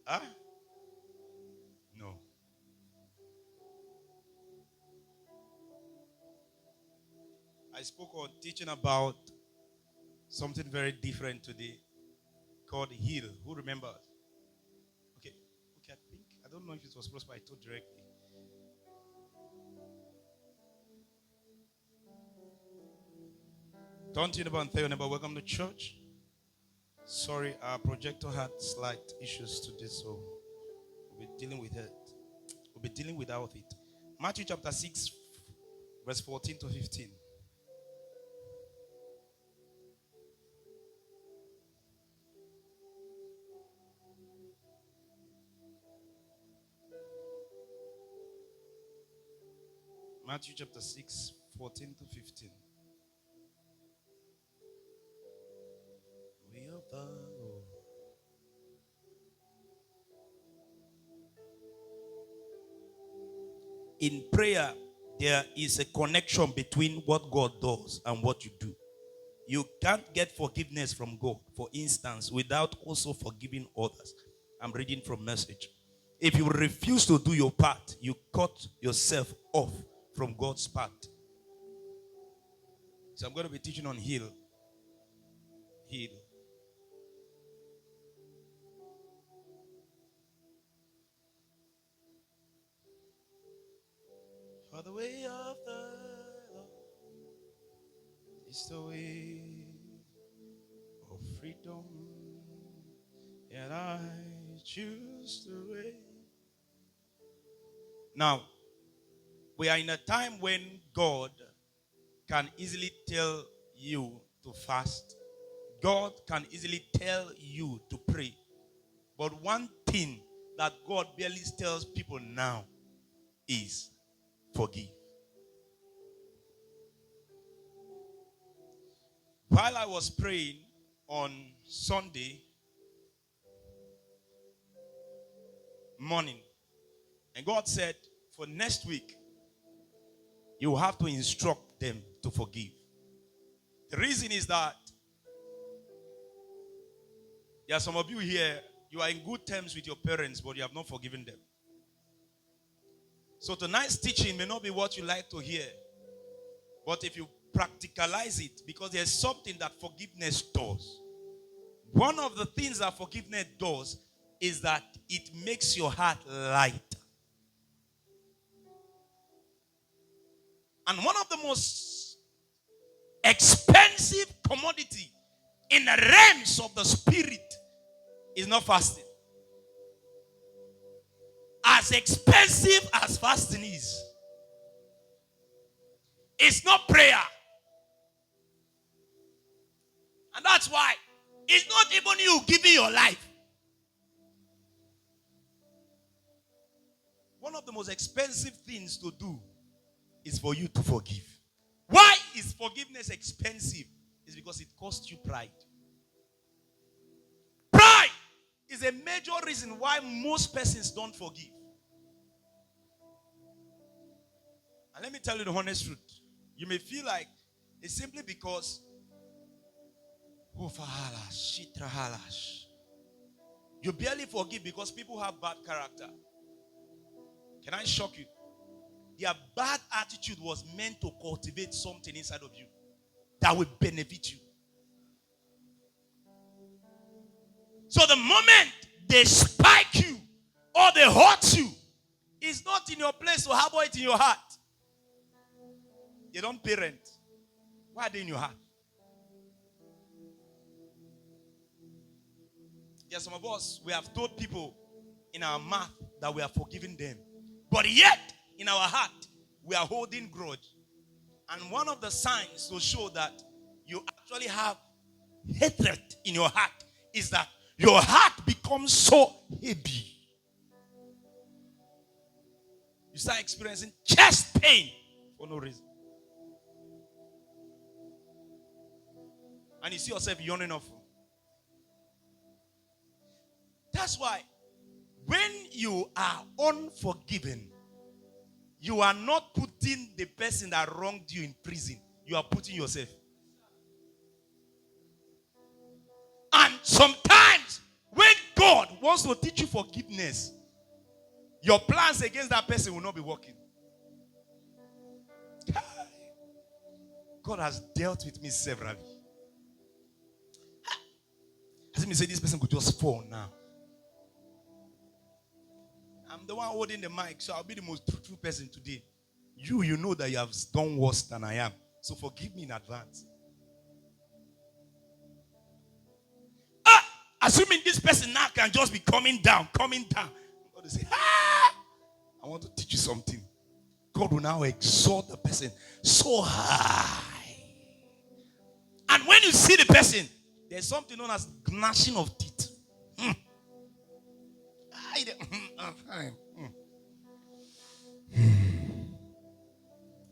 Huh? No. I spoke on teaching about something very different today called heal. Who remembers? Okay. Okay, I think I don't know if it was supposed, but I told directly. Turn to your neighbor and tell your neighbor, welcome to church. Sorry, our projector had slight issues today, so we'll be dealing with it. We'll be dealing without it. Matthew chapter 6, verse 14 to 15. Matthew chapter 6, 14 to 15. We of the Lord. In prayer, there is a connection between what God does and what you do. You can't get forgiveness from God, for instance, without also forgiving others. I'm reading from Message. If you refuse to do your part, you cut yourself off from God's part. So I'm going to be teaching on heal. Heal. For the way of the Lord is the way of freedom, and I choose the way. Now, we are in a time when God can easily tell you to fast. God can easily tell you to pray. But one thing that God barely tells people now is forgive. While I was praying on Sunday morning, and God said, for next week, you have to instruct them to forgive. The reason is that there are some of you here, you are in good terms with your parents, but you have not forgiven them. So tonight's teaching may not be what you like to hear, but if you practicalize it, because there's something that forgiveness does. One of the things that forgiveness does is that it makes your heart light. And one of the most expensive commodity in the realms of the spirit is not fasting. As expensive as fasting is, it's not prayer. And that's why it's not even you giving your life. One of the most expensive things to do is for you to forgive. Why is forgiveness expensive? It's because it costs you pride. Pride is a major reason why most persons don't forgive. And let me tell you the honest truth. You may feel like it's simply because you barely forgive because people have bad character. Can I shock you? Their bad attitude was meant to cultivate something inside of you that will benefit you. So the moment they spike you or they hurt you, it's not in your place to harbor it in your heart. They don't parent. Why are they in your heart? There are some of us, we have told people in our mouth that we are forgiving them. But yet, in our heart, we are holding grudge. And one of the signs to show that you actually have hatred in your heart is that your heart becomes so heavy. You start experiencing chest pain for no reason. And you see yourself yawning off. That's why when you are unforgiven, you are not putting the person that wronged you in prison. You are putting yourself. And sometimes when God wants to teach you forgiveness, your plans against that person will not be working. God has dealt with me severally. As me say, this person could just fall now. I'm the one holding the mic, so I'll be the most truthful person today. You know that you have done worse than I am. So forgive me in advance. Assuming this person now can just be coming down. God will say, I want to teach you something. God will now exalt the person so high. And when you see the person, there's something known as gnashing of teeth.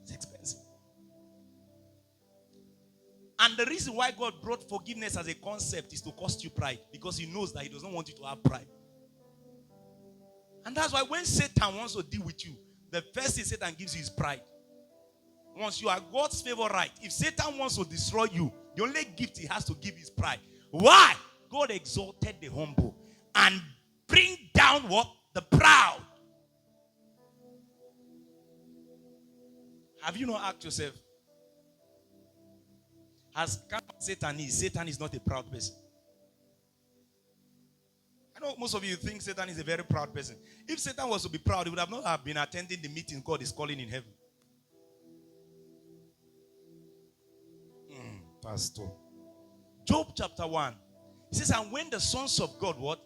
It's expensive. And the reason why God brought forgiveness as a concept is to cost you pride. Because he knows that he doesn't want you to have pride. And that's why when Satan wants to deal with you, the first thing Satan gives you is pride. Once you are God's favorite, if Satan wants to destroy you, the only gift he has to give is pride. Why? God exalted the humble and bring down what? The proud. Have you not asked yourself, as Satan is not a proud person? I know most of you think Satan is a very proud person. If Satan was to be proud, he would have not been attending the meeting God is calling in heaven. Pastor. Job chapter 1. It says, and when the sons of God what?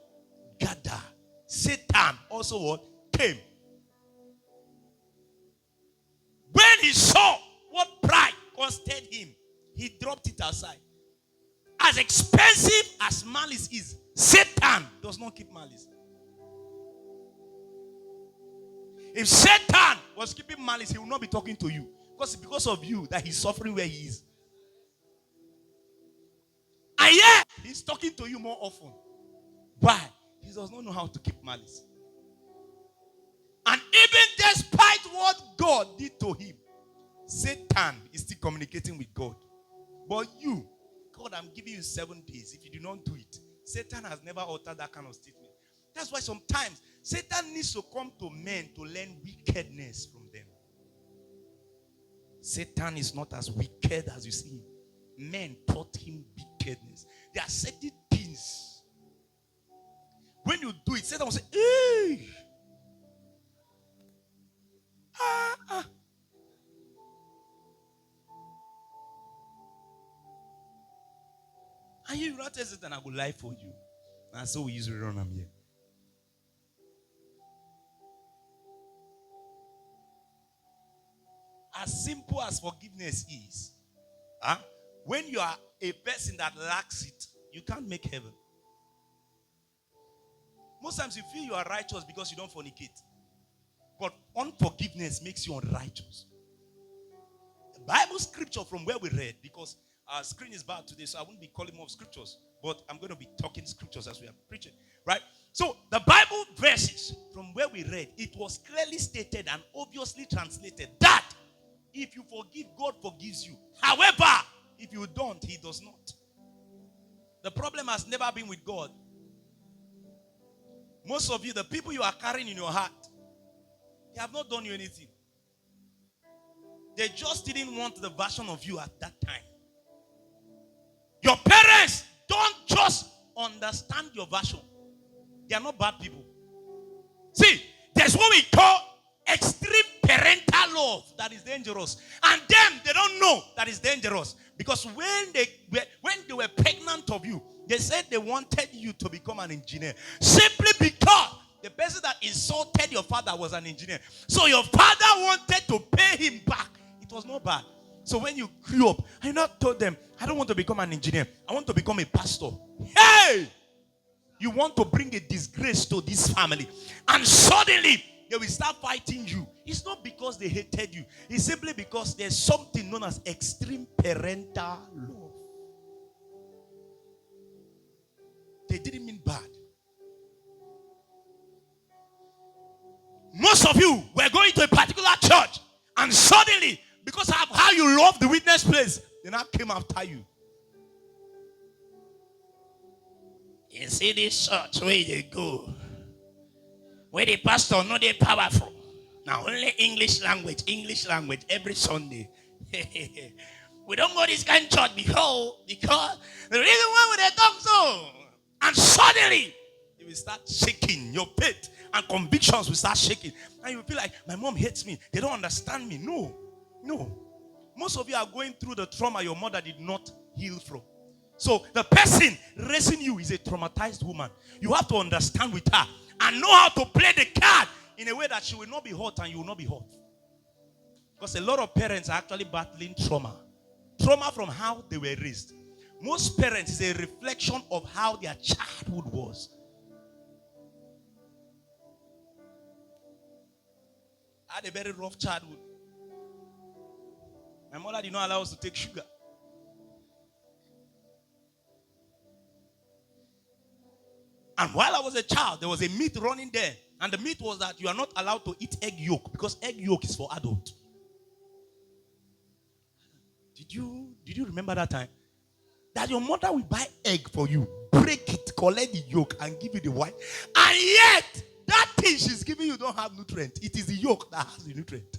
Gather. Satan also what? Came. When he saw what pride costed him, he dropped it aside. As expensive as malice is, Satan does not keep malice. If Satan was keeping malice, he will not be talking to you. Because of you that he's suffering where he is. And yet, he's talking to you more often. Why? He does not know how to keep malice. And even despite what God did to him, Satan is still communicating with God. But you, God, I'm giving you 7 days. If you do not do it, Satan has never uttered that kind of statement. That's why sometimes Satan needs to come to men to learn wickedness from them. Satan is not as wicked as you see him. Men taught him wickedness. There are certain things. When you do it, Satan will say, hey! And you not tell Satan, I will lie for you. And so we usually run them here. As simple as forgiveness is, when you are a person that lacks it, you can't make heaven. Most times you feel you are righteous because you don't fornicate. But unforgiveness makes you unrighteous. The Bible scripture from where we read, because our screen is bad today, so I won't be calling more scriptures. But I'm going to be talking scriptures as we are preaching. Right? So the Bible verses from where we read, it was clearly stated and obviously translated that if you forgive, God forgives you. However, if you don't, he does not. The problem has never been with God. Most of you, the people you are carrying in your heart, they have not done you anything. They just didn't want the version of you at that time. Your parents don't just understand your version. They are not bad people. See, there's what we call extreme parental love that is dangerous. And them, they don't know that is dangerous. Because when they were pregnant of you, they said they wanted you to become an engineer. Simply because the person that insulted your father was an engineer. So your father wanted to pay him back. It was not bad. So when you grew up, I not told them, I don't want to become an engineer. I want to become a pastor. Hey! You want to bring a disgrace to this family. And suddenly, they will start fighting you. It's not because they hated you. It's simply because there's something known as extreme parental love. They didn't mean bad. Most of you were going to a particular church, and suddenly, because of how you love the witness place, they now came after you. You see this church where you go, where the pastor know they powerful. Now only English language every Sunday. We don't go this kind of church because the reason why they talk so, and suddenly you will start shaking your faith and convictions will start shaking, and you will feel like my mom hates me. They don't understand me. No. Most of you are going through the trauma your mother did not heal from. So the person raising you is a traumatized woman. You have to understand with her and know how to play the card in a way that she will not be hurt and you will not be hurt. Because a lot of parents are actually battling trauma. Trauma from how they were raised. Most parents is a reflection of how their childhood was. I had a very rough childhood. My mother did not allow us to take sugar. And while I was a child, there was a myth running there. And the myth was that you are not allowed to eat egg yolk because egg yolk is for adults. Did you remember that time? That your mother will buy egg for you, break it, collect the yolk, and give you the white. And yet, that thing she's giving you don't have nutrient. It is the yolk that has the nutrient.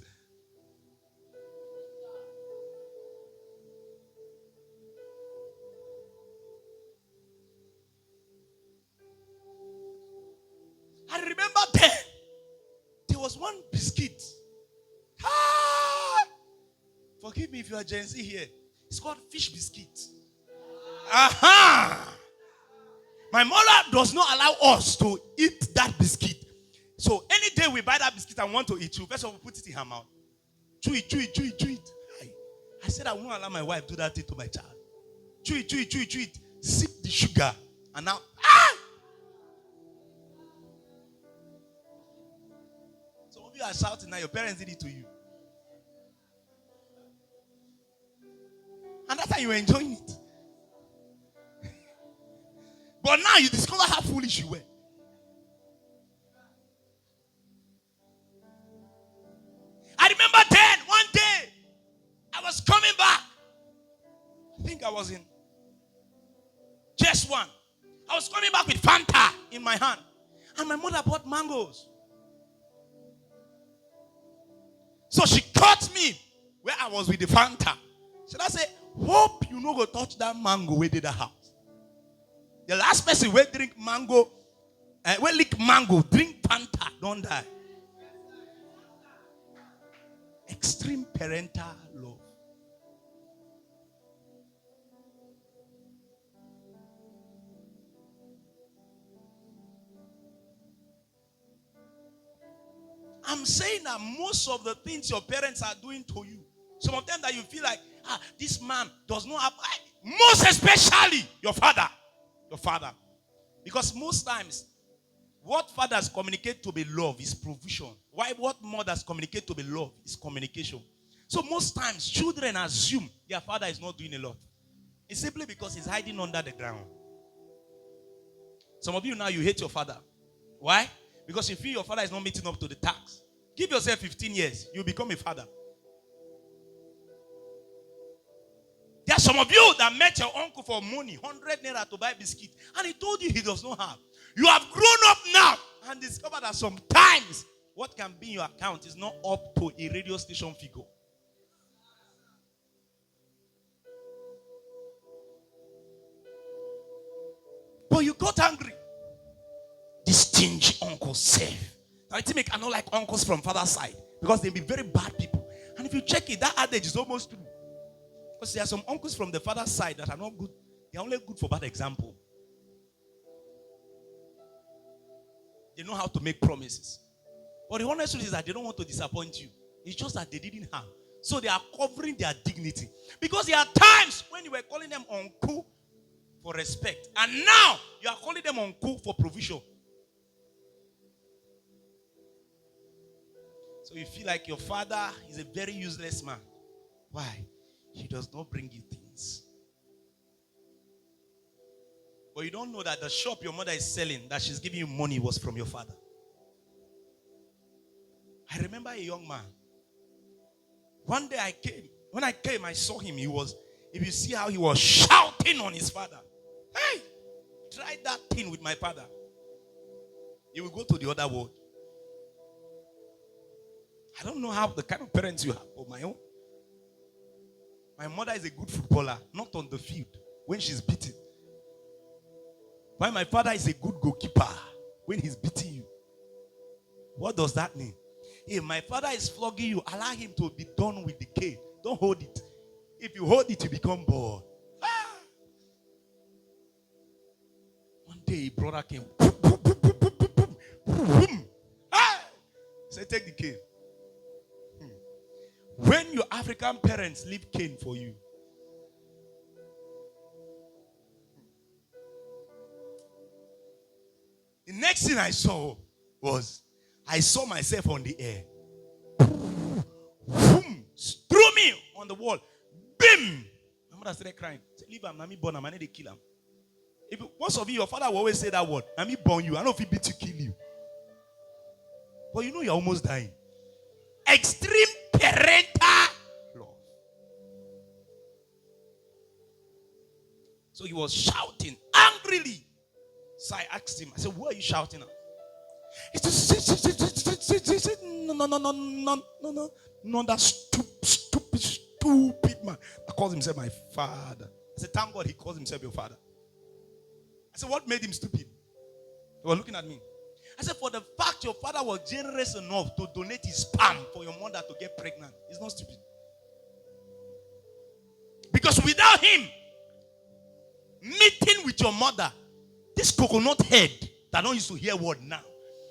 I remember then, there was one biscuit. Forgive me if you are Gen Z here. It's called fish biscuit. Aha! My mother does not allow us to eat that biscuit. So any day we buy that biscuit and want to eat, you first of all put it in her mouth. Chew it. I said I won't allow my wife do that thing to my child. Chew it. Sip the sugar. And now, some of you are shouting now, your parents did it to you. And that's how you were enjoying it. But now you discover how foolish you were. I remember then, one day, I was coming back. I think I was in just one. I was coming back with Fanta in my hand. And my mother bought mangoes. So she caught me where I was with the Fanta. So I said, hope you no go touch that mango where did the house. The last person will drink mango, will lick mango, drink Fanta, don't die. Extreme parental love. I'm saying that most of the things your parents are doing to you, some of them that you feel like, this man does not have, most especially your father. Because most times, what fathers communicate to be love is provision. Why what mothers communicate to be love is communication. So most times, children assume their father is not doing a lot. It's simply because he's hiding under the ground. Some of you now, you hate your father. Why? Because you feel your father is not meeting up to the task. Give yourself 15 years, you'll become a father. There are some of you that met your uncle for money, 100 naira to buy biscuit, and he told you he does not have. You have grown up now and discovered that sometimes what can be in your account is not up to a radio station figure. But you got angry. This stingy uncle said. Now, I think I don't like uncles from father's side because they be very bad people. And if you check it, that adage is almost true. Because there are some uncles from the father's side that are not good. They are only good for bad example. They know how to make promises. But the honest truth is that they don't want to disappoint you. It's just that they didn't have. So they are covering their dignity. Because there are times when you were calling them uncle for respect. And now you are calling them uncle for provision. So you feel like your father is a very useless man. Why? He does not bring you things. But you don't know that the shop your mother is selling, that she's giving you money, was from your father. I remember a young man. One day I came. When I came, I saw him. If you see how he was shouting on his father. Hey! tried that thing with my father, he will go to the other world. I don't know how the kind of parents you have, but my own. My mother is a good footballer, not on the field when she's beaten. While my father is a good goalkeeper when he's beating you. What does that mean? If my father is flogging you, allow him to be done with the cane. Don't hold it. If you hold it, you become bored. One day, a brother came. Say, take the cane. When your African parents leave cane for you, the next thing I saw was I saw myself on the air. Threw me on the wall. Bim! My mother started crying. Say, leave him, Nami born him, I need to kill him. If most of you, your father will always say that word. Nami born you. I don't know if he beat you, kill you. But you know you're almost dying. Extreme parental love. So he was shouting angrily. So I asked him, I said, who are you shouting at? He said, no, that stupid man. I called himself my father. I said, thank God he calls himself your father. I said, what made him stupid? They were looking at me. I said, for the fact your father was generous enough to donate his sperm for your mother to get pregnant, he's not stupid. Because without him meeting with your mother, this coconut head that don't used to hear word now.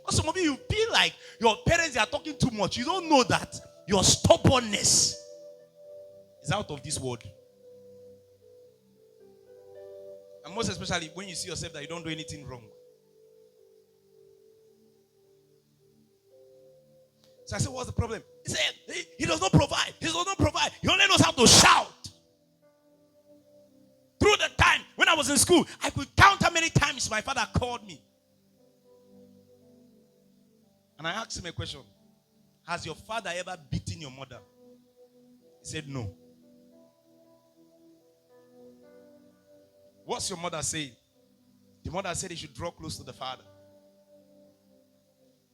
Or some of you feel like your parents are talking too much. You don't know that your stubbornness is out of this world. And most especially when you see yourself that you don't do anything wrong. So I said, what's the problem? He said, he does not provide. He does not provide. He only knows how to shout. Through the time when I was in school, I could count how many times my father called me. And I asked him a question. Has your father ever beaten your mother? He said, no. What's your mother saying? The mother said he should draw close to the father.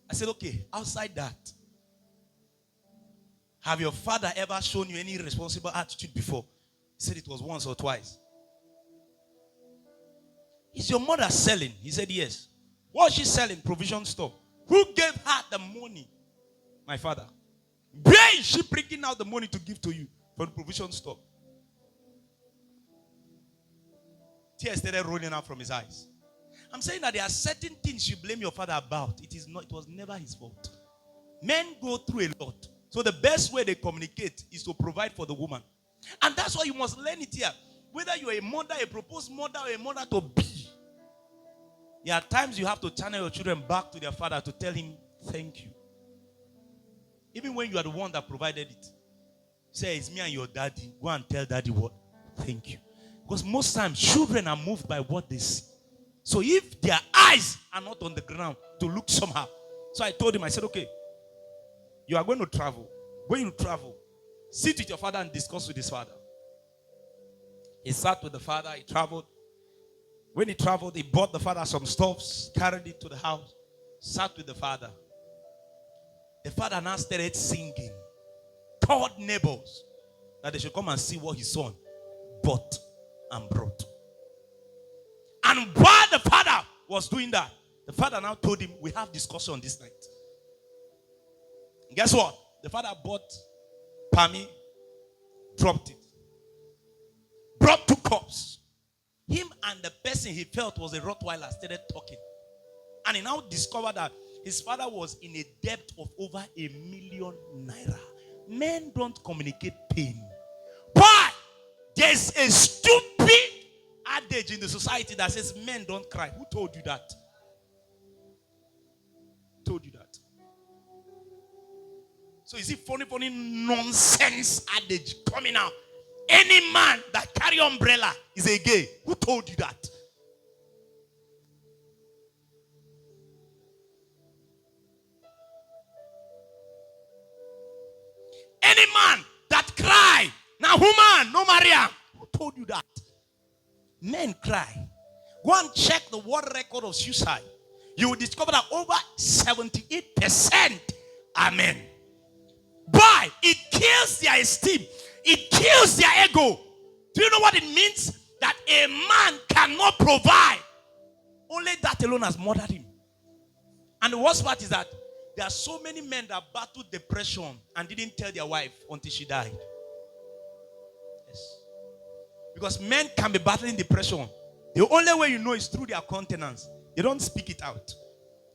I said, okay, outside that, have your father ever shown you any responsible attitude before? He said it was once or twice. Is your mother selling? He said yes. What is she selling? Provision store. Who gave her the money? My father. Where is she bringing out the money to give to you from the provision store? Tears started rolling out from his eyes. I'm saying that there are certain things you blame your father about. It was never his fault. Men go through a lot. So the best way they communicate is to provide for the woman. And that's why you must learn it here. Whether you're a mother, a proposed mother, or a mother to be. There are times you have to channel your children back to their father to tell him, thank you. Even when you are the one that provided it. Say, it's me and your daddy. Go and tell daddy what? Thank you. Because most times, children are moved by what they see. So if their eyes are not on the ground to look somehow. So I told him, I said, okay, you are going to travel. When you travel, sit with your father and discuss with his father. He sat with the father, he traveled. When he traveled, he bought the father some stuffs, carried it to the house, sat with the father. The father now started singing, called neighbors that they should come and see what his son bought and brought. And while the father was doing that, the father now told him, we have discussion this night. And guess what? The father bought Pami, dropped it, brought 2 cups. Him and the person he felt was a Rottweiler started talking. And he now discovered that his father was in a debt of over 1 million naira. Men don't communicate pain. Why? There's a stupid adage in the society that says men don't cry. Who told you that? Who told you that? So is it funny nonsense adage coming out? Any man that carry umbrella is a gay. Who told you that? Any man that cry, now woman, no Maria. Who told you that? Men cry. Go and check the world record of suicide. You will discover that over 78% are men. Why? It kills their esteem. It kills their ego. Do you know what it means? That a man cannot provide. Only that alone has murdered him. And the worst part is that there are so many men that battled depression and didn't tell their wife until she died. Yes. Because men can be battling depression. The only way you know is through their countenance. They don't speak it out.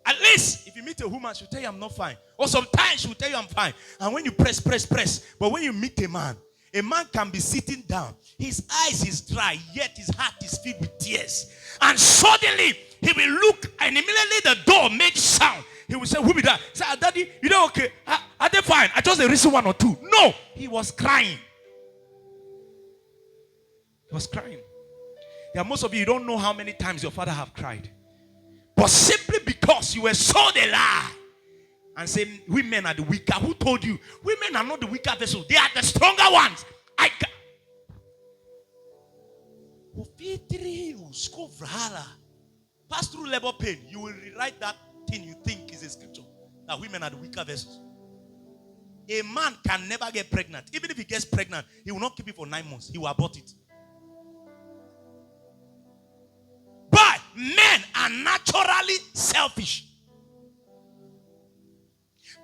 At least, if you meet a woman, she'll tell you I'm not fine. Or sometimes she'll tell you I'm fine. And when you press. But when you meet a man can be sitting down. His eyes is dry, yet his heart is filled with tears. And suddenly, he will look, and immediately the door makes sound. He will say, who be that? Say, Daddy, you know, okay, are they fine? I just reason one or two. No, he was crying. He was crying. There are most of you don't know how many times your father have cried. But simply because you were sold a lie and say women are the weaker. Who told you? Women are not the weaker vessels. They are the stronger ones. Pass through labor pain. You will rewrite that thing you think is a scripture. That women are the weaker vessels. A man can never get pregnant. Even if he gets pregnant, he will not keep it for 9 months. He will abort it. But men are naturally selfish.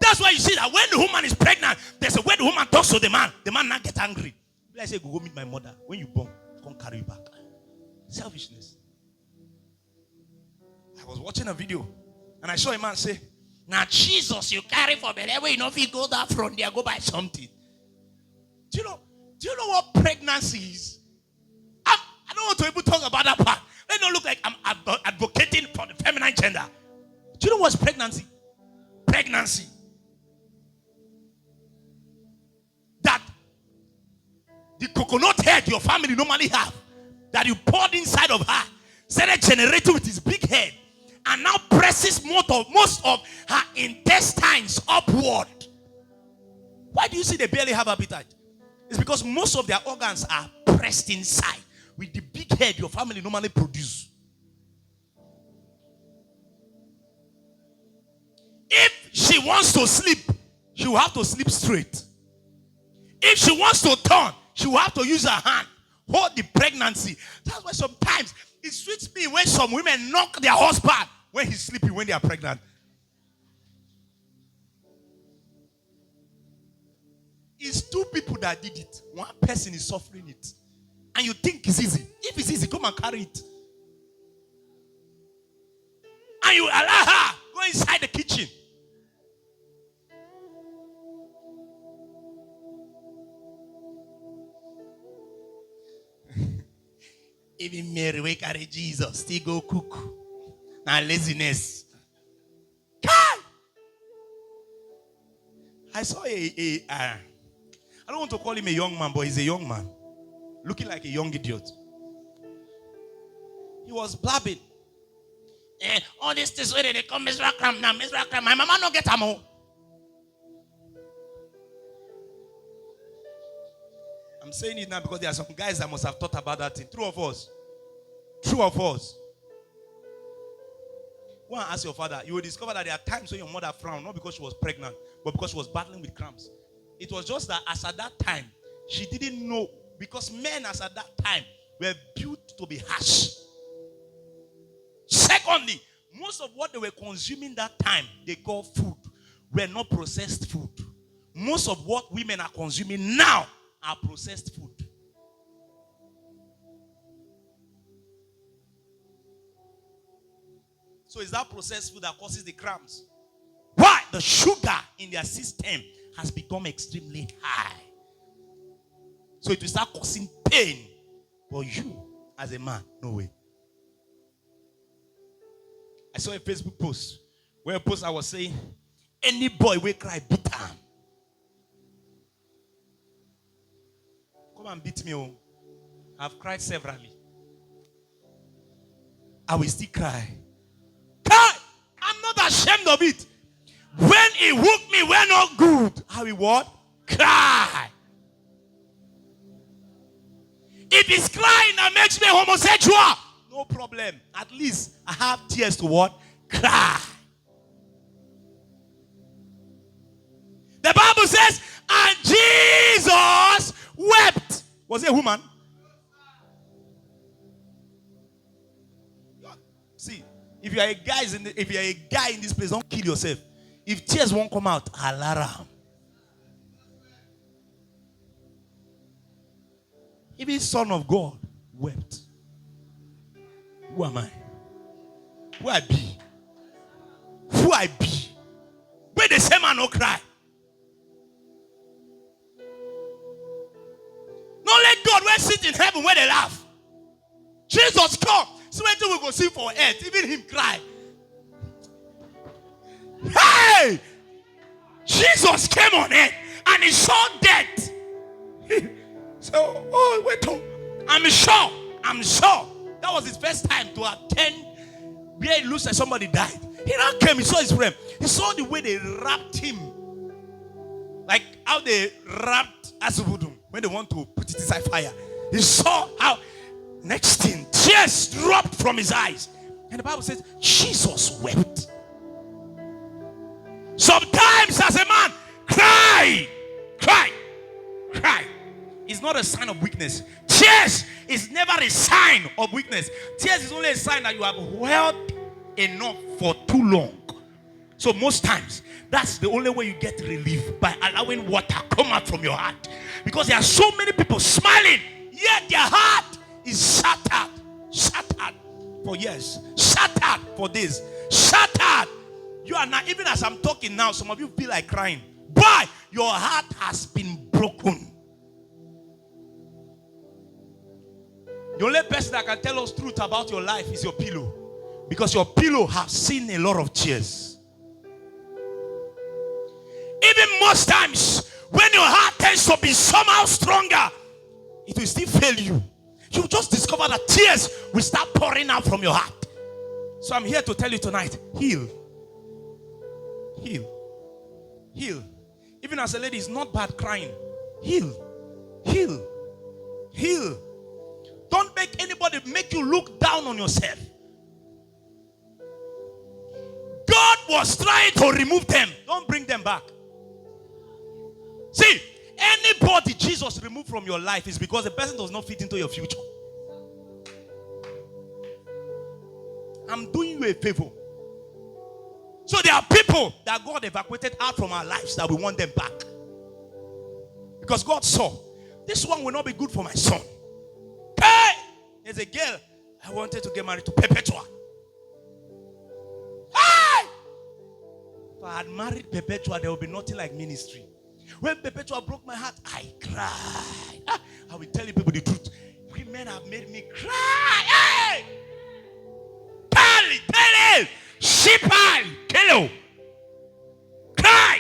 That's why you see that when the woman is pregnant, there's a way the woman talks to the man now gets angry. I say, go meet my mother. When you born, come carry you back. Selfishness. I was watching a video and I saw a man say, now Jesus, you carry for me. Where you know if you go that front there, go buy something. Do you know what pregnancy is? I don't want to even talk about that part. Let it not look like I'm advocating for the feminine gender. Do you know what's pregnancy? Pregnancy. That the coconut head your family normally have, that you poured inside of her, started generating with his big head, and now presses most of her intestines upward. Why do you see they barely have appetite? It's because most of their organs are pressed inside with the big head your family normally produce. If she wants to sleep, she will have to sleep straight. If she wants to turn, she will have to use her hand, hold the pregnancy. That's why sometimes it sweets me when some women knock their husband when he's sleeping when they are pregnant. It's two people that did it. One person is suffering it. And you think it's easy. If it's easy, come and carry it. And you allow her go inside the kitchen. Even Mary, we carry Jesus, still go cook. Now laziness. I saw I don't want to call him a young man, but he's a young man. Looking like a young idiot. He was blabbing. All this is where they come, Mr. Akram now, Mr. Akram. My mama not get them all. I'm saying it now because there are some guys that must have thought about that thing. True of us. True of us. Go and ask your father. You will discover that there are times when your mother frowned, not because she was pregnant, but because she was battling with cramps. It was just that as at that time, she didn't know. Because men as at that time were built to be harsh. Secondly, most of what they were consuming that time, they call food, were not processed food. Most of what women are consuming now are processed food. So it's that processed food that causes the cramps. Why? The sugar in their system has become extremely high. So it will start causing pain. But you, as a man, no way. I saw a Facebook post where a post I was saying, any boy will cry, beat him. Come and beat me. Oh. I've cried severally. I will still cry. Cry! I'm not ashamed of it. When he woke me, we're not good. I will what? Cry. If it's crying that makes me homosexual, No problem. At least I have tears to what? Cry. The Bible says, and Jesus wept. Was it a woman? See, if you are a guy in this place, don't kill yourself. If tears won't come out, alarm. Even Son of God wept. Who am I? Who I be? Who I be? Where the same man no cry. No let God where sit in heaven where they laugh. Jesus come. So when we go see for earth, even him cry. Hey! Jesus came on earth and he saw death. So, oh, wait, I'm sure. That was his first time to attend where it looks like somebody died. He now came, he saw his friend. He saw the way they wrapped him. Like how they wrapped Azubudum when they want to put it inside fire. He saw how, next thing, tears dropped from his eyes. And the Bible says, Jesus wept. Sometimes as a man, cry. It's not a sign of weakness. Tears is never a sign of weakness. Tears is only a sign that you have held enough for too long. So most times, that's the only way you get relief, by allowing water come out from your heart. Because there are so many people smiling, yet their heart is shattered for years, shattered for this, shattered. You are not, even as I'm talking now, some of you feel like crying. But your heart has been broken. The only person that can tell us truth about your life is your pillow. Because your pillow has seen a lot of tears. Even most times, when your heart tends to be somehow stronger, it will still fail you. You just discover that tears will start pouring out from your heart. So I'm here to tell you tonight, heal. Even as a lady, it's not bad crying. Heal. Don't make anybody make you look down on yourself. God was trying to remove them. Don't bring them back. See, anybody Jesus removed from your life is because the person does not fit into your future. I'm doing you a favor. So there are people that God evacuated out from our lives that we want them back. Because God saw, this one will not be good for my son. Hey! There's a girl I wanted to get married to, Perpetua. Hey! If I had married Perpetua, there would be nothing like ministry. When Perpetua broke my heart, I cried. I will tell you people the truth. Women have made me cry. Hey! Tell it. Shipal, hello. Cry.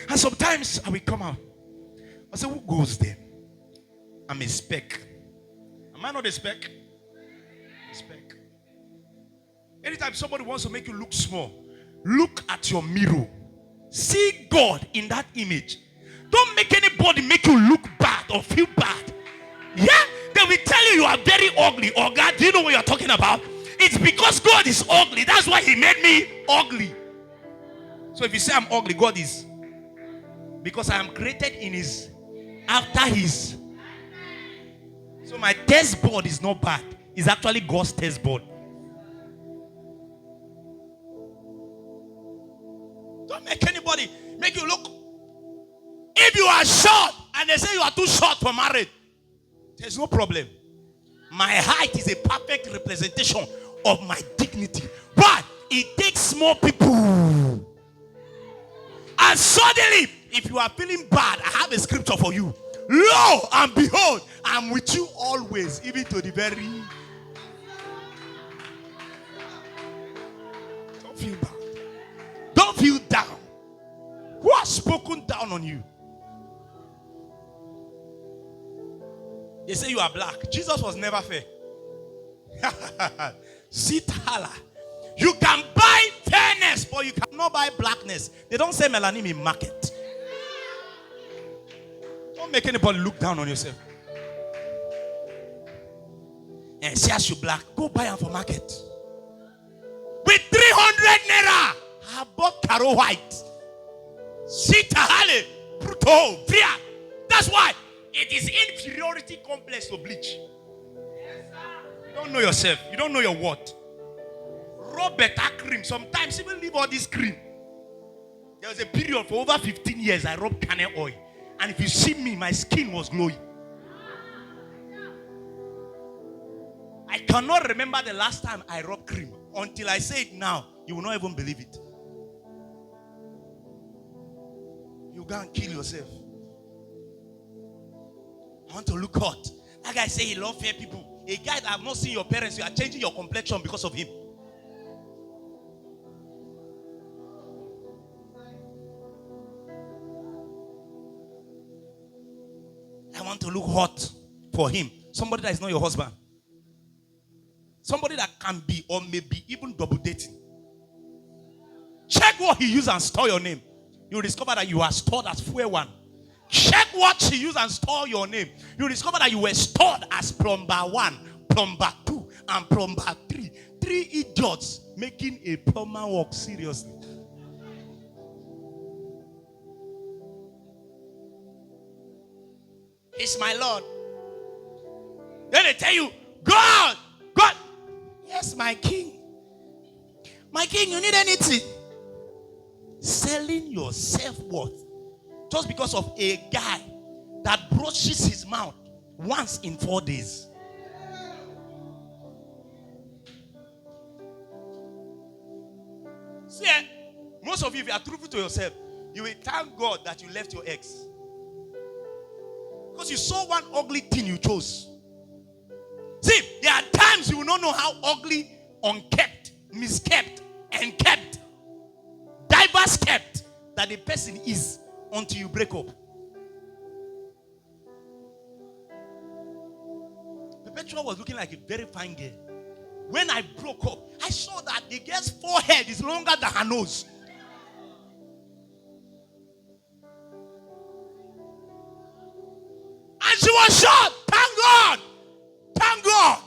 And sometimes I will come out. I say, who goes there? I'm a speck. Am I not a speck? A speck. Anytime somebody wants to make you look small, look at your mirror. See God in that image. Don't make anybody make you look bad or feel bad. Yeah? They will tell you you are very ugly. Oh God, do you know what you're talking about? It's because God is ugly. That's why he made me ugly. So if you say I'm ugly, God is. Because I am created in his, after his. So my taste board is not bad. It's actually God's taste board. Don't make anybody make you look. If you are short and they say you are too short for marriage, there's no problem. My height is a perfect representation of my dignity. But it takes more people. And suddenly, if you are feeling bad, I have a scripture for you. Lo and behold, I'm with you always, even to the very. Don't feel bad. Don't feel down. Who has spoken down on you? They say you are black. Jesus was never fair. Sitala. You can buy fairness, but you cannot buy blackness. They don't say melanin in market. Don't make anybody look down on yourself. And see as you black, go buy them for market. With 300 naira, I bought Caro White. Sita Hale, Bruto, Via. That's why it is inferiority complex to bleach. You don't know yourself. You don't know your worth. Rub better cream. Sometimes even leave all this cream. There was a period for over 15 years I rubbed canoe oil. And if you see me, my skin was glowing. I cannot remember the last time I rubbed cream. Until I say it now, you will not even believe it. You go and kill yourself. I want to look hot. That guy say he loves fair people. A guy that have not seen your parents, you are changing your complexion because of him. I want to look hot for him. Somebody that is not your husband. Somebody that can be or maybe even double dating. Check what he used and store your name. You'll discover that you are stored as fuel one. Check what she used and store your name. You'll discover that you were stored as plumber 1, plumber 2, and plumber 3. 3 idiots making a plumber work seriously. It's my Lord. Then they tell you, God, God. Yes, my King. My King, you need anything. Selling your self-worth just because of a guy that brushes his mouth once in 4 days. See, most of you, if you are truthful to yourself, you will thank God that you left your ex. Because you saw one ugly thing you chose. See, there are times you will not know how ugly, unkept, miskept, and kept, diverse kept that the person is until you break up. Perpetua was looking like a very fine girl. When I broke up, I saw that the girl's forehead is longer than her nose. And she was short. Thank God. Thank God.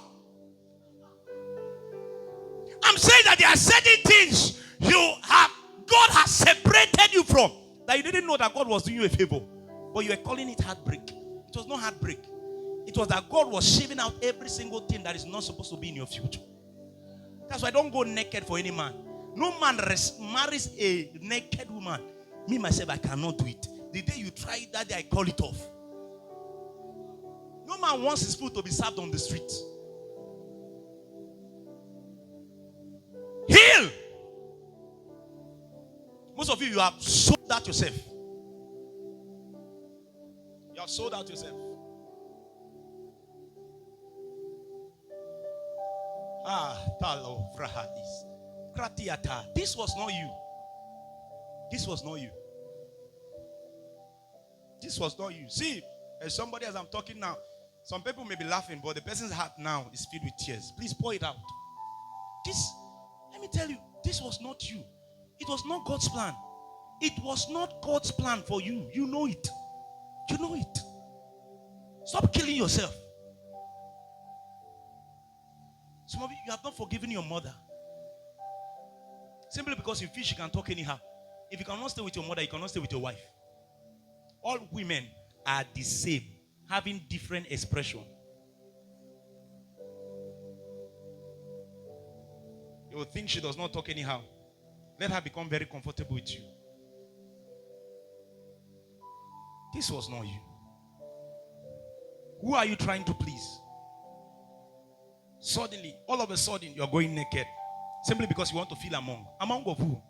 I'm saying that there are certain things God has separated you from that you didn't know that God was doing you a favor, but you were calling it heartbreak. It was not heartbreak. It was that God was shaving out every single thing that is not supposed to be in your future. That's why I don't go naked for any man. No man marries a naked woman. Me myself, I cannot do it. The day you try it, that day I call it off. No man wants his food to be served on the street. Heal. Most of you have sold out yourself. You have sold out yourself. Talo Frahadis. Kratiata. This was not you. This was not you. This was not you. See, as somebody as I'm talking now, some people may be laughing, but the person's heart now is filled with tears. Please pour it out. Let me tell you, this was not you. It was not God's plan. It was not God's plan for you. You know it. You know it. Stop killing yourself. Some of you have not forgiven your mother. Simply because you feel she can talk anyhow. If you cannot stay with your mother, you cannot stay with your wife. All women are the same, having different expression. You will think she does not talk anyhow. Let her become very comfortable with you. This was not you. Who are you trying to please? Suddenly, all of a sudden, you're going naked. Simply because you want to feel among. Among of who?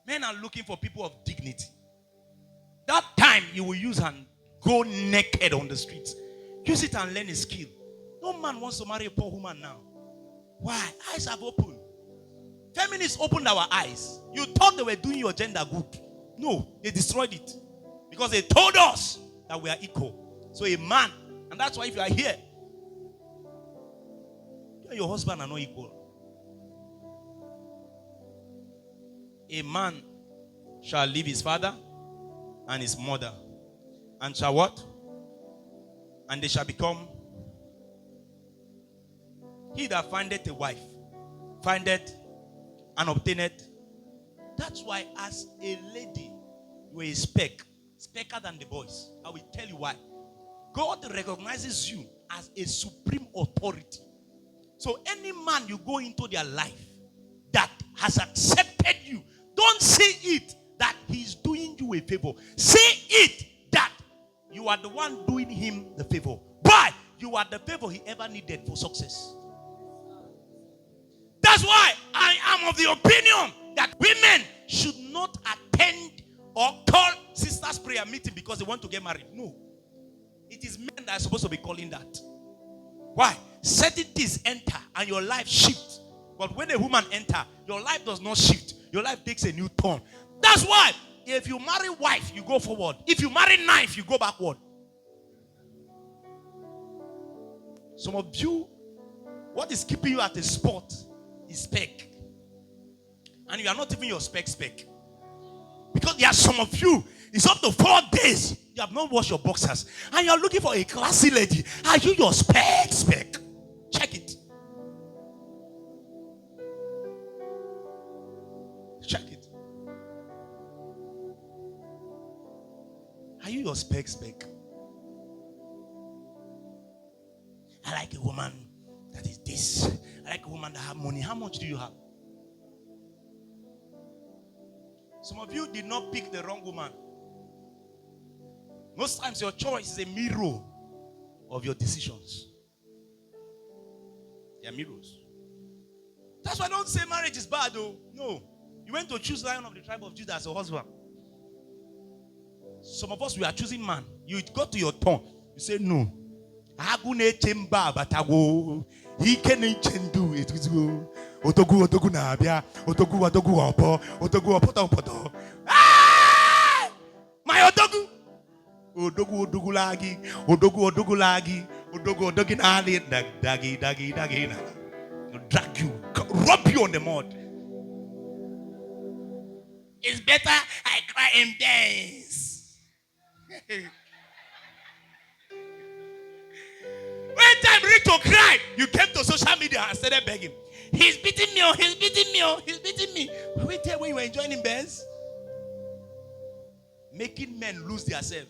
Men are looking for people of dignity. That time you will use and go naked on the streets. Use it and learn a skill. No man wants to marry a poor woman now. Why? Eyes have opened. Feminists opened our eyes. You thought they were doing your gender good. No, they destroyed it. Because they told us that we are equal. So a man, and that's why if you are here, you and your husband are not equal. A man shall leave his father and his mother, and shall what? And they shall become He that findeth a wife, findeth and obtaineth. That's why as a lady, you are a specker than the boys. I will tell you why. God recognizes you as a supreme authority. So any man you go into their life that has accepted you, don't see it that he's doing you a favor. See it that you are the one doing him the favor. But you are the favor he ever needed for success. That's why I am of the opinion that women should not attend or call sisters' prayer meeting because they want to get married. No. It is men that are supposed to be calling that. Why? Certain things enter and your life shifts. But when a woman enter, your life does not shift. Your life takes a new turn. That's why if you marry wife, you go forward. If you marry knife, you go backward. Some of you, what is keeping you at a spot is spec. And you are not even your spec. Because there are some of you, it's up to 4 days. You have not washed your boxers. And you are looking for a classy lady. Are you your spec? Check it. Check it. Are you your spec? I like a woman that is this. I like a woman that have money. How much do you have? Some of you did not pick the wrong woman. Most times your choice is a mirror of your decisions. They are mirrors. That's why I don't say marriage is bad though. No. You went to choose Lion of the tribe of Judah as a husband. Some of us, we are choosing man. You got to your turn. You say no. He can do it. Otogu na abia. Otogu opo. My Otogu. Odogu lagi. Odogu nali. Dagi. Drag you. Rub you on the mud. It's better I cry and dance. When time reach to cry, you came to social media and started begging. He's beating me. Wait there when you were enjoying in beds. Making men lose themselves.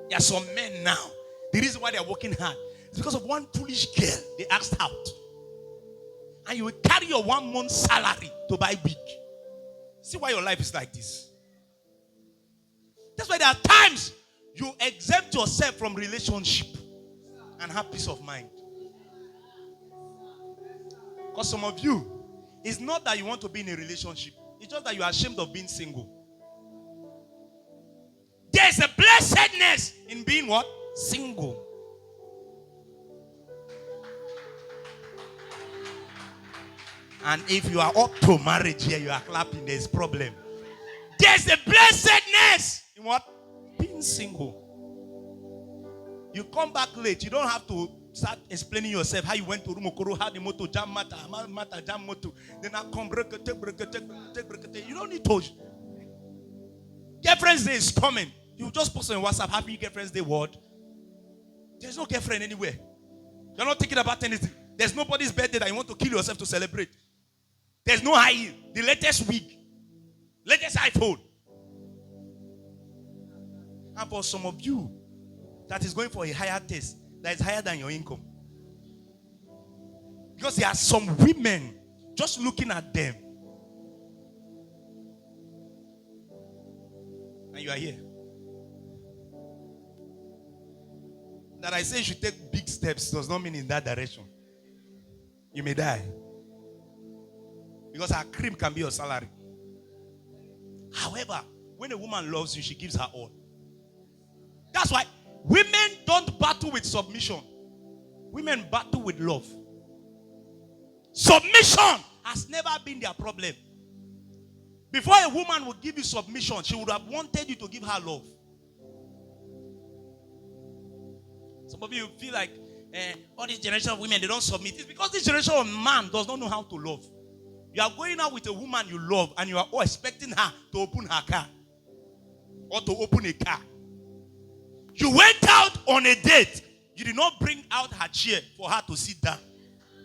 There are some men now. The reason why they are working hard is because of one foolish girl they asked out. And you will carry your 1 month salary to buy wig. See why your life is like this. That's why there are times you exempt yourself from relationship and have peace of mind. Because some of you, it's not that you want to be in a relationship. It's just that you are ashamed of being single. There's a blessedness in being what? Single. And if you are up to marriage here, you are clapping, there's problem. There's a blessedness in what? Being single. You come back late. You don't have to start explaining yourself how you went to Rumokoro, how the motor jam matter, jam motor. Then I come break. You don't need to. Girlfriend's Day is coming. You just post on WhatsApp, happy Girlfriend's Day word. There's no girlfriend anywhere. You're not thinking about anything. There's nobody's birthday that you want to kill yourself to celebrate. There's no high heel. The latest wig. Latest iPhone. And for some of you, that is going for a higher taste that is higher than your income. Because there are some women, just looking at them, and you are here. That I say you should take big steps does not mean in that direction. You may die. Because her cream can be your salary. However, when a woman loves you, she gives her all. That's why women don't battle with submission. Women battle with love. Submission has never been their problem. Before a woman would give you submission, she would have wanted you to give her love. Some of you feel like all this generation of women, they don't submit. It's because this generation of man does not know how to love. You are going out with a woman you love and you are all expecting her to open her car or to open a car. You went out on a date. You did not bring out her chair for her to sit down.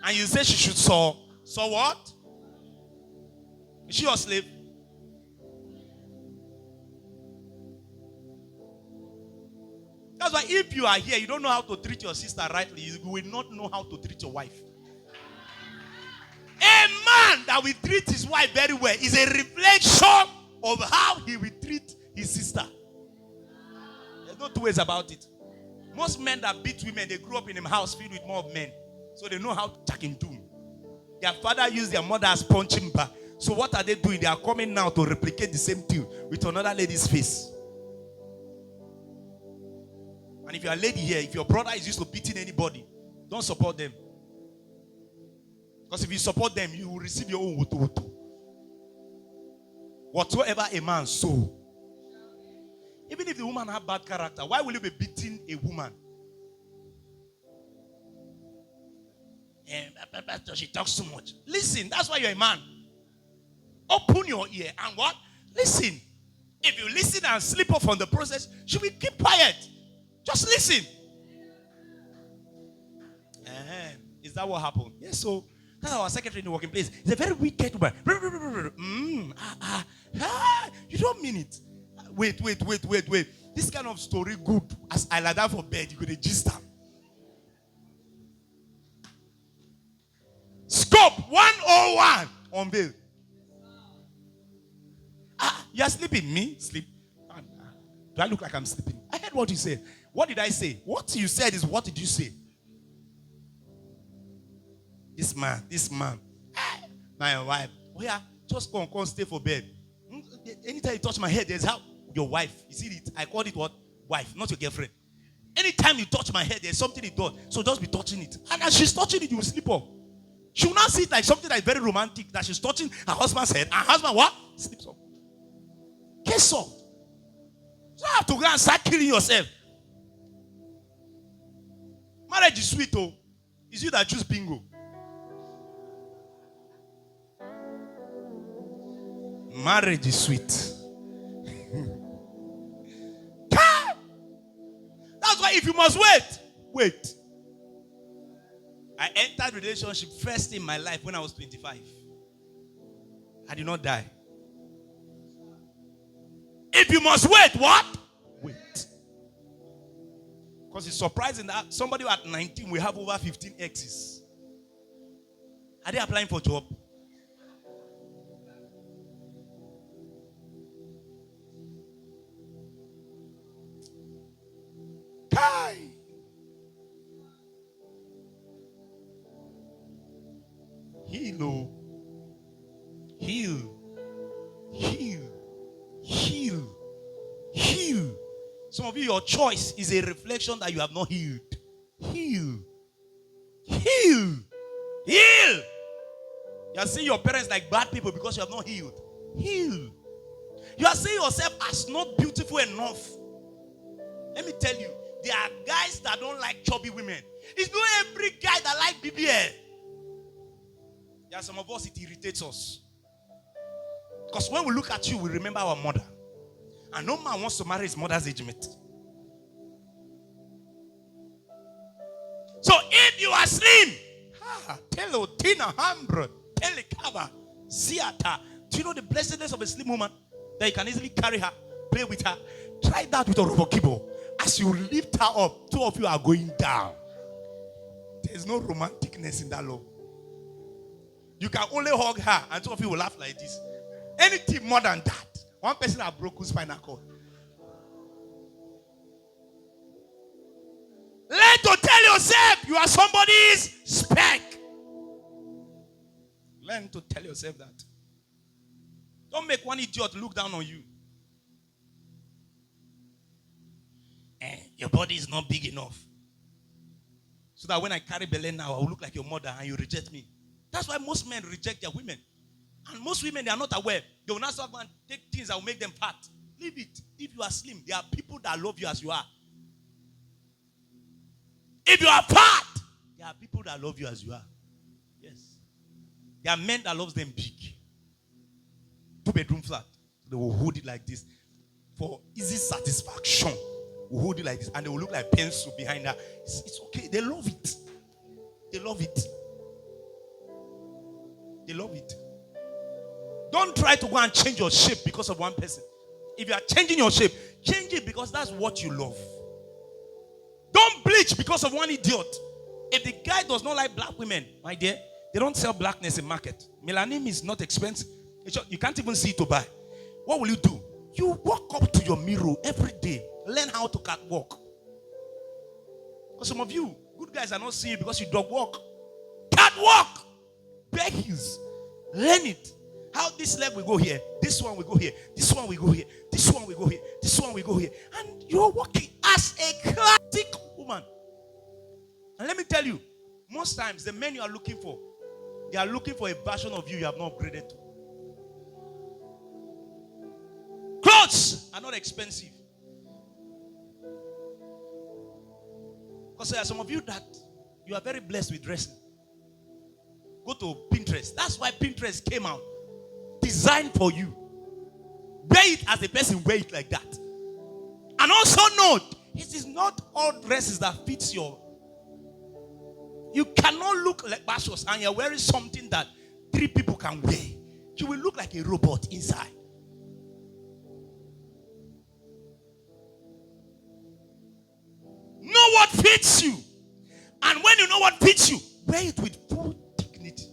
And you say she should saw what? Is she your slave? That's why if you are here, you don't know how to treat your sister rightly, you will not know how to treat your wife. A man that will treat his wife very well is a reflection of how he will treat his sister. There's no two ways about it. Most men that beat women, they grew up in a house filled with more men. So they know how to chuck into. Their father used their mother as punching bag. So what are they doing? They are coming now to replicate the same thing with another lady's face. And if you're a lady here, if your brother is used to beating anybody, don't support them. Because if you support them, you will receive your own wutu. Whatsoever a man sow. Even if the woman has bad character, why will you be beating a woman? She talks too much. Listen, that's why you're a man. Open your ear and what? Listen. If you listen and slip off on the process, she will keep quiet. Just listen. Is that what happened? Yes, so that's our secretary in the working place. He's a very wicked man. You don't mean it. Wait. This kind of story good. As I lie down for bed, you could register. Scope 101 on bill. You are sleeping. Me? Sleep. Do I look like I'm sleeping? I heard what you said. What did I say? What you said is what did you say? This man. My wife. Oh yeah, just come stay for bed. Anytime you touch my head, there's how your wife. You see it? I called it what? Wife, not your girlfriend. Anytime you touch my head, there's something it does. So just be touching it. And as she's touching it, you will sleep off. She will not see it like something that is very romantic, that she's touching her husband's head. Her husband what? Sleeps off. Case solved. You don't have to go and start killing yourself. Marriage is sweet, oh. It's you that choose bingo. Marriage is sweet. That's why if you must wait. I entered relationship first in my life when I was 25. I did not die. If you must wait, what? Wait. Because it's surprising that somebody at 19 will have over 15 exes. Are they applying for job? Kai. Heal. Some of you, your choice is a reflection that you have not healed. Heal. You are seeing your parents like bad people because you have not healed. Heal. You are seeing yourself as not beautiful enough. Let me tell you, there are guys that don't like chubby women. It's not every guy that like BBL. There are some of us, it irritates us. Because when we look at you, we remember our mother. And no man wants to marry his mother's age mate. So if you are slim, tell Tina Hambro, tell Kava, Siata. Do you know the blessedness of a slim woman? That you can easily carry her, play with her. Try that with a rubber keyboard. As you lift her up, two of you are going down. There's no romanticness in that love. You can only hug her and two of you will laugh like this. Anything more than that. One person has broken spinal cord. Learn to tell yourself you are somebody's speck. Learn to tell yourself that. Don't make one idiot look down on you. Your body is not big enough. So that when I carry Belen now, I will look like your mother and you reject me. That's why most men reject their women. And most women, they are not aware. They will not start and take things that will make them fat. Leave it. If you are slim, there are people that love you as you are. If you are fat, there are people that love you as you are. Yes. There are men that love them big. 2-bedroom flat. They will hold it like this. For easy satisfaction. Will hold it like this. And they will look like pencil behind her. It's okay. They love it. They love it. They love it. Don't try to go and change your shape because of one person. If you are changing your shape, change it because that's what you love. Don't bleach because of one idiot. If the guy does not like black women, my dear, they don't sell blackness in market. Melanin is not expensive. You can't even see it to buy. What will you do? You walk up to your mirror every day. Learn how to catwalk. Because some of you, good guys are not seeing you because you dog walk. Catwalk! Bare heels. Learn it. How this leg will go here, this one will go here, this one will go here, this one will go here, this one will go here. And you're walking as a classic woman. And let me tell you, most times the men you are looking for, they are looking for a version of you have not upgraded to. Clothes are not expensive. Because there are some of you that you are very blessed with dressing. Go to Pinterest. That's why Pinterest came out. Designed for you. Wear it as a person, wear it like that. And also note, it is not all dresses that fits your. You cannot look like Bashos and you're wearing something that 3 people can wear. You will look like a robot inside. Know what fits you. And when you know what fits you, wear it with full dignity.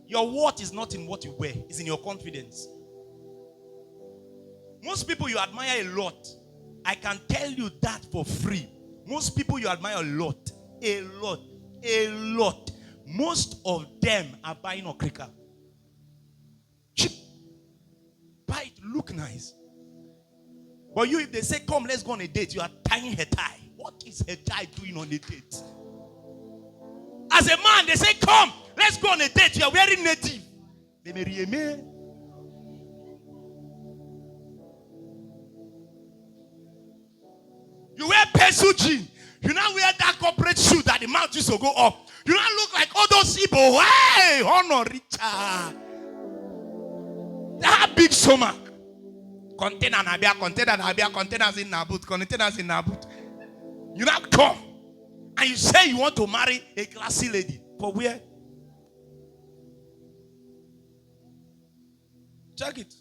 Your worth is not in what you wear, it's in your confidence. Most people you admire a lot, I can tell you that for free. Most people you admire a lot. Most of them are buying okrika. Cheap. Buy it, look nice. But you, if they say, come, let's go on a date, you are tying her tie. What is her tie doing on a date? As a man, they say, come, let's go on a date. You are wearing native. You wear pencil jean. You now wear that corporate shoe that the mouth used to go up. You now look like all those Igbo. Hey, Honor Richard. They have big stomach. Containers in Nabut. You now come and you say you want to marry a classy lady. For where? Check it.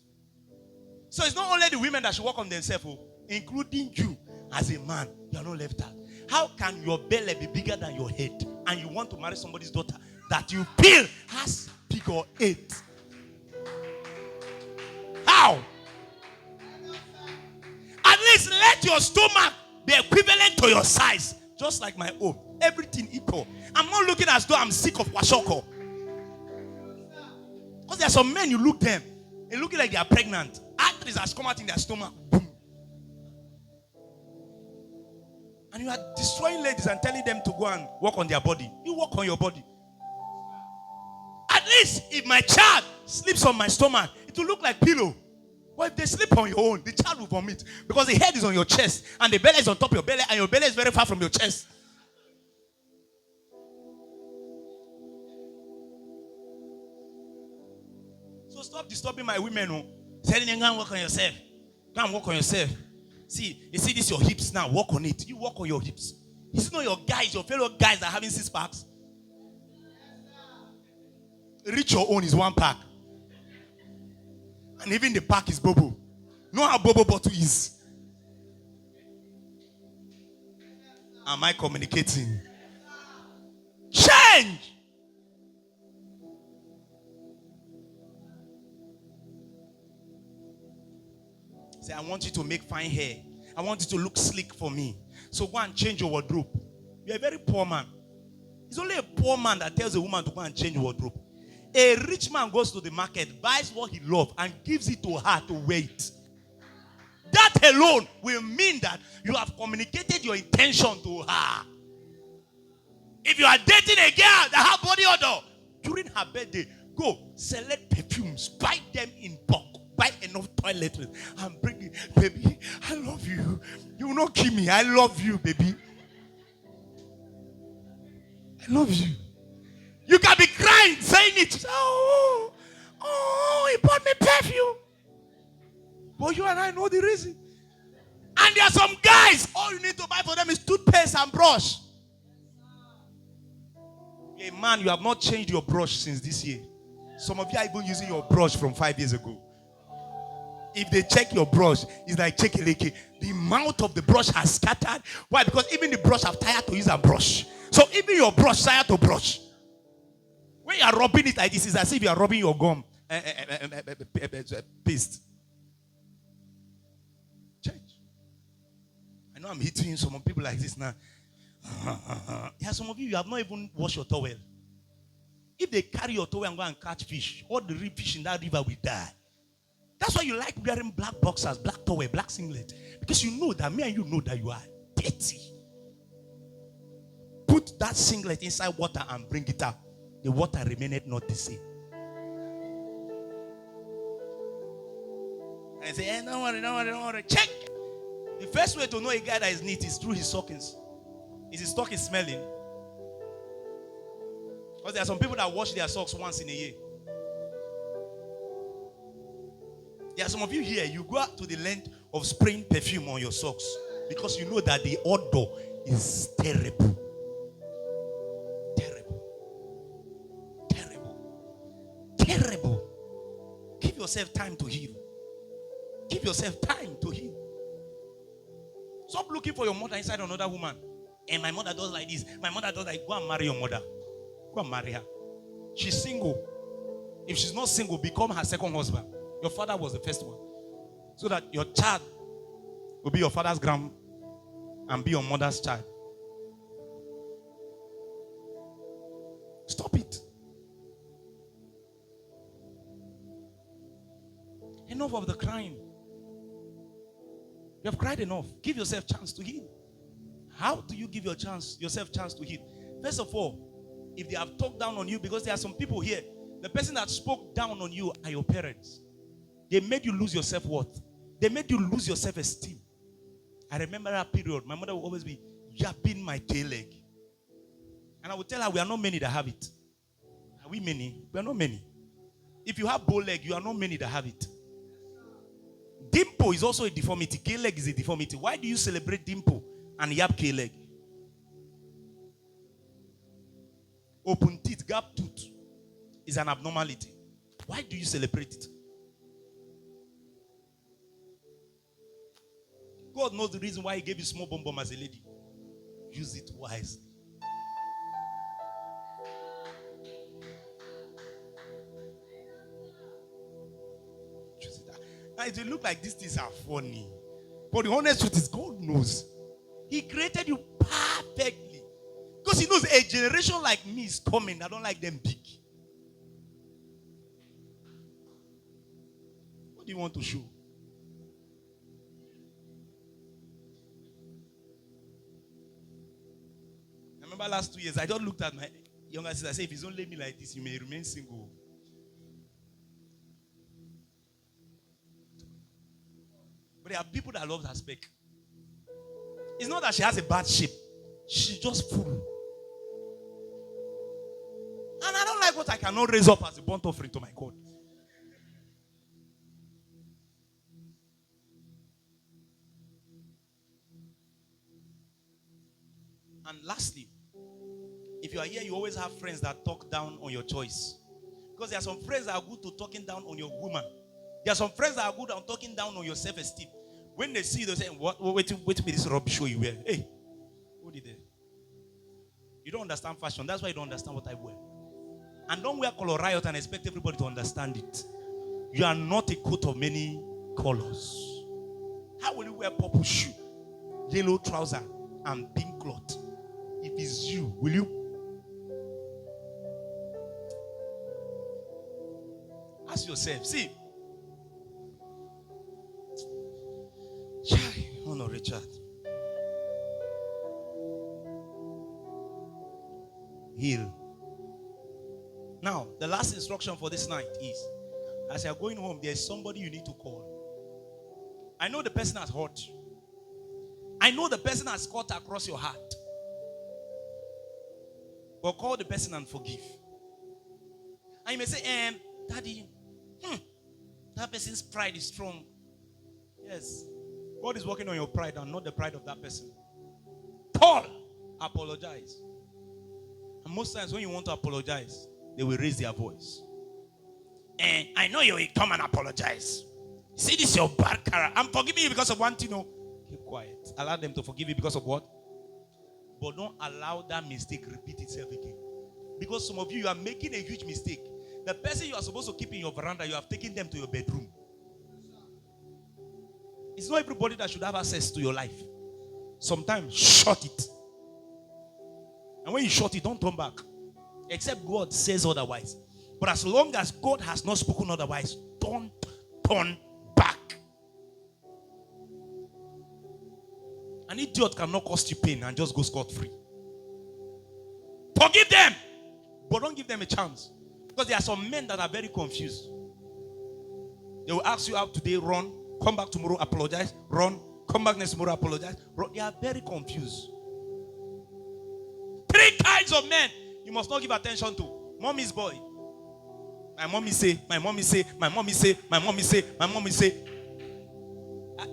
So it's not only the women that should work on themselves, including you as a man. You are not left out. How can your belly be bigger than your head and you want to marry somebody's daughter that you feel has figure 8? How? At least let your stomach be equivalent to your size. Just like my own. Everything equal. I'm not looking as though I'm sick of kwashoko. Because there are some men, you look them, they looking like they are pregnant. Arteries has come out in their stomach. Boom. And you are destroying ladies and telling them to go and work on their body. You work on your body. At least if my child sleeps on my stomach, it will look like pillow. But if they sleep on your own, the child will vomit. Because the head is on your chest and the belly is on top of your belly and your belly is very far from your chest. So stop disturbing my women. Telling them, go and work on yourself. Go and work on yourself. See, you see this your hips now, work on it. You work on your hips. Is it not your guys, your fellow guys that are having 6 packs? Reach your own is 1 pack. And even the pack is Bobo. Know how Bobo bottle is. Am I communicating? Change! Say, I want you to make fine hair. I want you to look slick for me. So go and change your wardrobe. You're a very poor man. It's only a poor man that tells a woman to go and change your wardrobe. A rich man goes to the market, buys what he loves, and gives it to her to wear it. That alone will mean that you have communicated your intention to her. If you are dating a girl that has body odor, during her birthday, go select perfumes, buy them in bulk. Buy enough toiletries and bring it. Baby, I love you. You will not kill me. I love you, baby. I love you. You can be crying, saying it. Oh, he bought me perfume. But you and I know the reason. And there are some guys, all you need to buy for them is toothpaste and brush. You're a man, you have not changed your brush since this year. Some of you are even using your brush from 5 years ago. If they check your brush, it's like check a leke. The mouth of the brush has scattered. Why? Because even the brush have tired to use a brush. So even your brush tired to brush. When you are rubbing it like this, it's as if you are rubbing your gum. Paste. Change. I know I'm hitting some people like this now. Yeah, some of you have not even washed your towel. If they carry your towel and go and catch fish, all the fish in that river will die. That's why you like wearing black boxers, black towel, black singlet. Because you know that me and you know that you are dirty. Put that singlet inside water and bring it out. The water remained not the same. And I say, hey, don't worry. Check. The first way to know a guy that is neat is through his stockings. Is his stocking smelling? Because there are some people that wash their socks once in a year. There are some of you here, you go out to the length of spraying perfume on your socks because you know that the odor is terrible. Terrible. Give yourself time to heal. Give yourself time to heal. Stop looking for your mother inside another woman. And my mother does like this. My mother does like, go and marry your mother. Go and marry her. She's single. If she's not single, become her second husband. Your father was the first one. So that your child will be your father's grand and be your mother's child. Stop it. Enough of the crying. You have cried enough. Give yourself a chance to heal. How do you give yourself a chance to heal? First of all, if they have talked down on you, because there are some people here, the person that spoke down on you are your parents. They made you lose your self-worth. They made you lose your self-esteem. I remember that period. My mother would always be yapping my tail leg. And I would tell her, we are not many that have it. Are we many? We are not many. If you have bow leg, you are not many that have it. Dimple is also a deformity. K-leg is a deformity. Why do you celebrate dimple and yap K-leg? Open teeth, gap tooth is an abnormality. Why do you celebrate it? God knows the reason why he gave you small bum bum as a lady. Use it wisely. Use it. Now it will look like these things are funny. But the honest truth is God knows. He created you perfectly. Because he knows a generation like me is coming. I don't like them big. What do you want to show? I remember last 2 years, I just looked at my younger sister. I said, if he's only me like this, you may remain single. But there are people that love her spec. It's not that she has a bad shape. She's just full. And I don't like what I cannot raise up as a burnt offering to my God. And lastly, if you are here, you always have friends that talk down on your choice. Because there are some friends that are good to talking down on your woman. There are some friends that are good on talking down on your self-esteem. When they see you, they say, wait me this rubbish show you wear. Hey, who did that? You don't understand fashion. That's why you don't understand what I wear. And don't wear color riot and expect everybody to understand it. You are not a coat of many colors. How will you wear purple shoe, yellow trouser, and pink cloth? If it's you, will you? Ask yourself. See. Oh no, Richard. Heal. Now, the last instruction for this night is, as you're going home, there's somebody you need to call. I know the person has hurt you. I know the person has cut across your heart. But call the person and forgive. And you may say, Daddy, that person's pride is strong. Yes. God is working on your pride and not the pride of that person. Paul, apologize. And most times when you want to apologize, they will raise their voice. And I know you will come and apologize. See, this is your bad character. I'm forgiving you because of one thing. No, Keep quiet. Allow them to forgive you because of what? But don't allow that mistake repeat itself again. Because some of you are making a huge mistake. The person you are supposed to keep in your veranda, you have taken them to your bedroom. It's not everybody that should have access to your life. Sometimes shut it. And when you shut it, don't turn back. Except God says otherwise. But as long as God has not spoken otherwise, don't turn back. An idiot cannot cause you pain and just go scot-free. Forgive them, but don't give them a chance. Because there are some men that are very confused. They will ask you out today, run, come back tomorrow, apologize, run, come back next tomorrow, apologize. Run. They are very confused. 3 kinds of men you must not give attention to. Mommy's boy. My mommy say, my mommy say, my mommy say, my mommy say, my mommy say.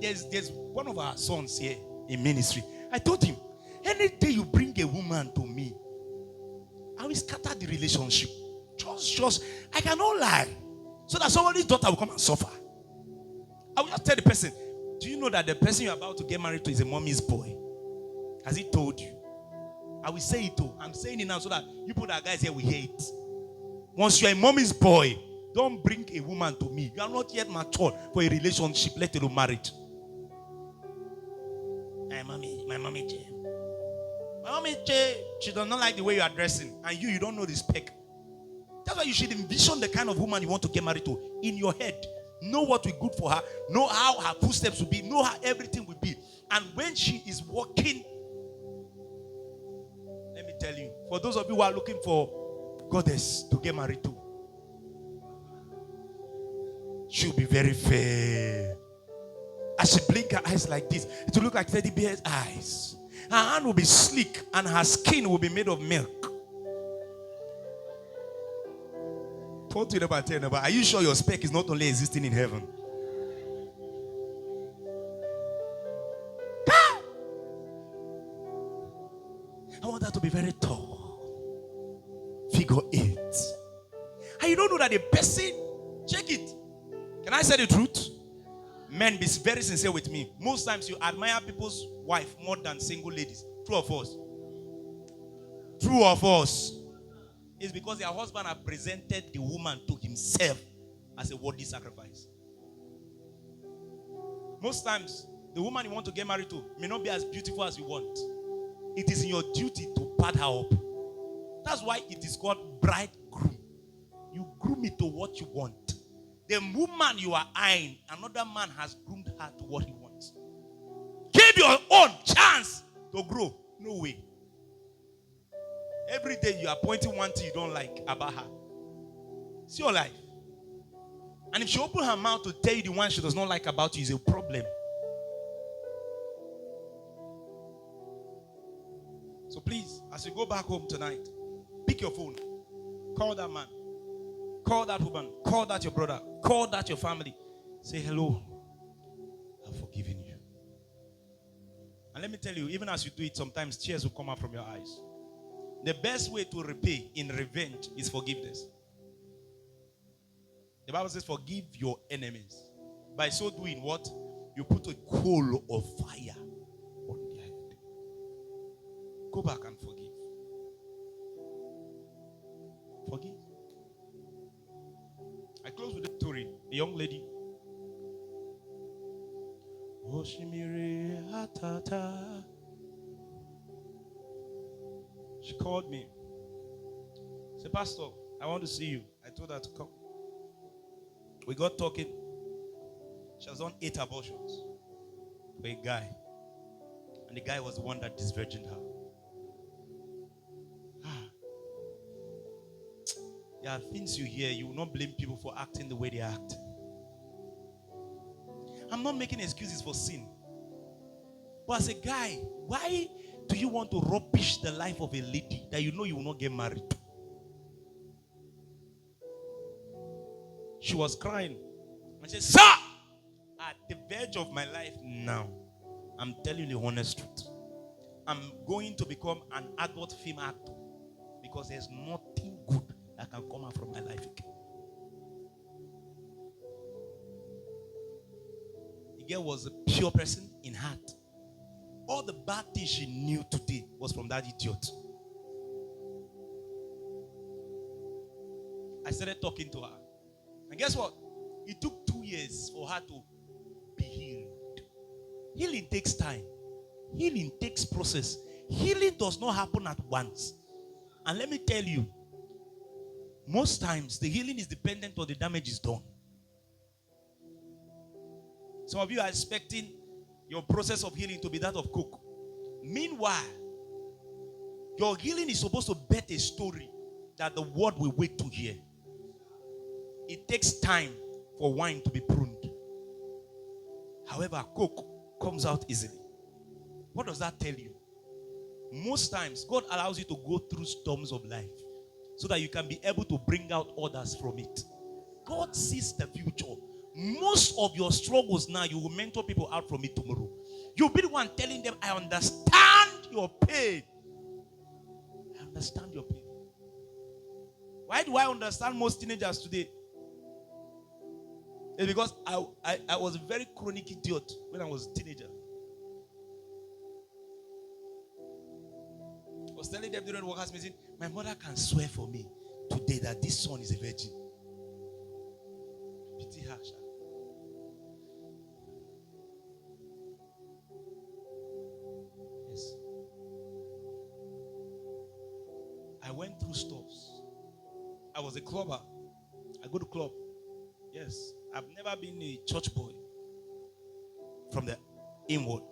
There's one of our sons here in ministry. I told him, any day you bring a woman to me, I will scatter the relationship. Just, I cannot lie. So that somebody's daughter will come and suffer. I will just tell the person, do you know that the person you're about to get married to is a mommy's boy? Has he told you? I will say it too. I'm saying it now so that you people that guys here will hear it. Once you're a mommy's boy, don't bring a woman to me. You are not yet mature for a relationship, let alone marriage. My mommy, she does not like the way you are dressing, and you don't know the spec. That's why you should envision the kind of woman you want to get married to in your head. Know what will be good for her. Know how her footsteps will be. Know how everything will be. And when she is walking, let me tell you, for those of you who are looking for goddess to get married to, she'll be very fair. As she blink her eyes like this, it will look like teddy bear's eyes. Her hand will be sleek and her skin will be made of milk. Talk to them about tell them about. Are you sure your spec is not only existing in heaven? I want that to be very tall. Figure 8. And you don't know that the person, check it. Can I say the truth? Men, be very sincere with me. Most times you admire people's wife more than single ladies. True or false? True or false? It's because their husband have presented the woman to himself as a worthy sacrifice. Most times, the woman you want to get married to may not be as beautiful as you want. It is in your duty to pad her up. That's why it is called bridegroom. You groom it to what you want. The woman you are eyeing, another man has groomed her to what he wants. Give your own chance to grow. No way. Every day you are pointing one thing you don't like about her. It's your life. And if she opens her mouth to tell you the one she does not like about you, is a problem. So please, as you go back home tonight, pick your phone. Call that man. Call that woman. Call that your brother. Call that your family. Say hello. I've forgiven you. And let me tell you, even as you do it, sometimes tears will come out from your eyes. The best way to repay in revenge is forgiveness. The Bible says, forgive your enemies. By so doing, what? You put a coal of fire on their head. Go back and forgive. Forgive. I close with a story. A young lady. She called me. She said, Pastor, I want to see you. I told her to come. We got talking. She has done 8 abortions for a guy. And the guy was the one that disvirgined her. There are things you hear, you will not blame people for acting the way they act. I'm not making excuses for sin. But as a guy, why do you want to rubbish the life of a lady that you know you will not get married to? She was crying. And she said, Sir, at the verge of my life now, I'm telling you the honest truth. I'm going to become an adult film actor because there's nothing good that can come out from my life again. girl was a pure person in heart. All the bad things she knew today was from that idiot. I started talking to her. And guess what? It took 2 years for her to be healed. Healing takes time. Healing takes process. Healing does not happen at once. And let me tell you, most times the healing is dependent on the damage is done. Some of you are expecting your process of healing to be that of Coke. Meanwhile, your healing is supposed to bet a story that the world will wait to hear. It takes time for wine to be pruned. However, Coke comes out easily. What does that tell you? Most times, God allows you to go through storms of life so that you can be able to bring out others from it. God sees the future. Most of your struggles now, you will mentor people out from it tomorrow. You'll be the one telling them, I understand your pain. I understand your pain. Why do I understand most teenagers today? It's because I was a very chronic idiot when I was a teenager. I was telling them during the workers' meeting, my mother can swear for me today that this son is a virgin. Pity her. Yes. I went through stuffs. I was a clubber. I go to club. Yes. I've never been a church boy. From the inward.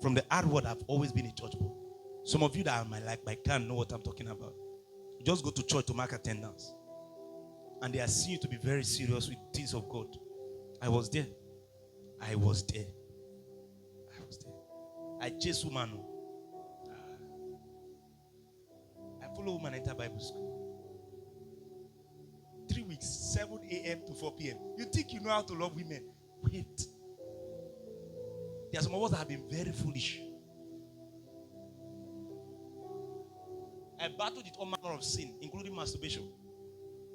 From the outward, I've always been a church boy. Some of you that are my can't know what I'm talking about. You just go to church to mark attendance. And they are seeing you to be very serious with things of God. I was there. I was there. I was there. I chase woman. I follow woman enter Bible school. 3 weeks, 7 a.m. to 4 p.m. You think you know how to love women? Wait. There are some of us that have been very foolish. I battled with all manner of sin, including masturbation.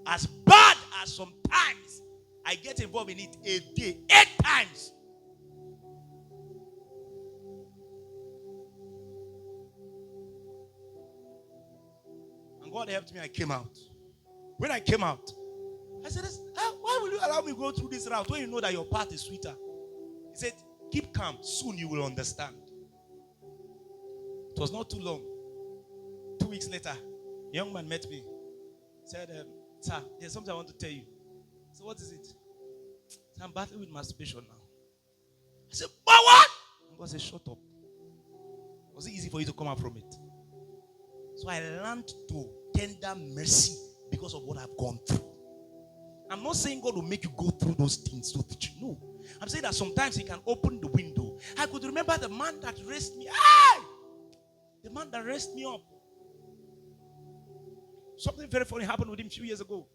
As bad as sometimes I get involved in it a day, 8 times. And God helped me, I came out. When I came out, I said, why will you allow me to go through this route when you know that your path is sweeter? He said, keep calm, soon you will understand. It was not too long. 2 weeks later, a young man met me. Said, sir, there's something I want to tell you. So what is it? So I'm battling with masturbation now. I said, but what? And God said, shut up. Was it easy for you to come out from it? So I learned to tender mercy because of what I've gone through. I'm not saying God will make you go through those things to teach you. No. I'm saying that sometimes He can open the window. I could remember the man that raised me. Hey! The man that raised me up. Something very funny happened with him a few years ago.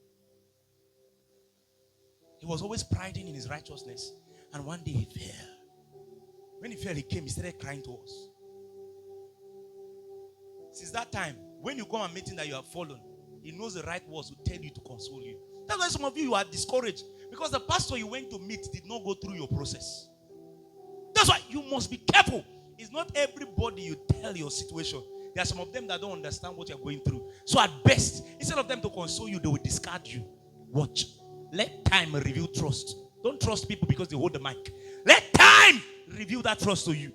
He was always priding in his righteousness. And one day he fell. When he fell, he came, he started crying to us. Since that time, when you come and meet him that you have fallen, he knows the right words to tell you to console you. That's why some of you are discouraged. Because the pastor you went to meet did not go through your process. That's why you must be careful. It's not everybody you tell your situation. There are some of them that don't understand what you're going through. So at best, instead of them to console you, they will discard you. Watch. Let time reveal trust. Don't trust people because they hold the mic. Let time reveal that trust to you.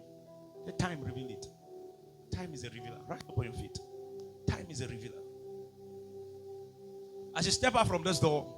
Let time reveal it. Time is a revealer. Right up on your feet. Time is a revealer. As you step out from this door,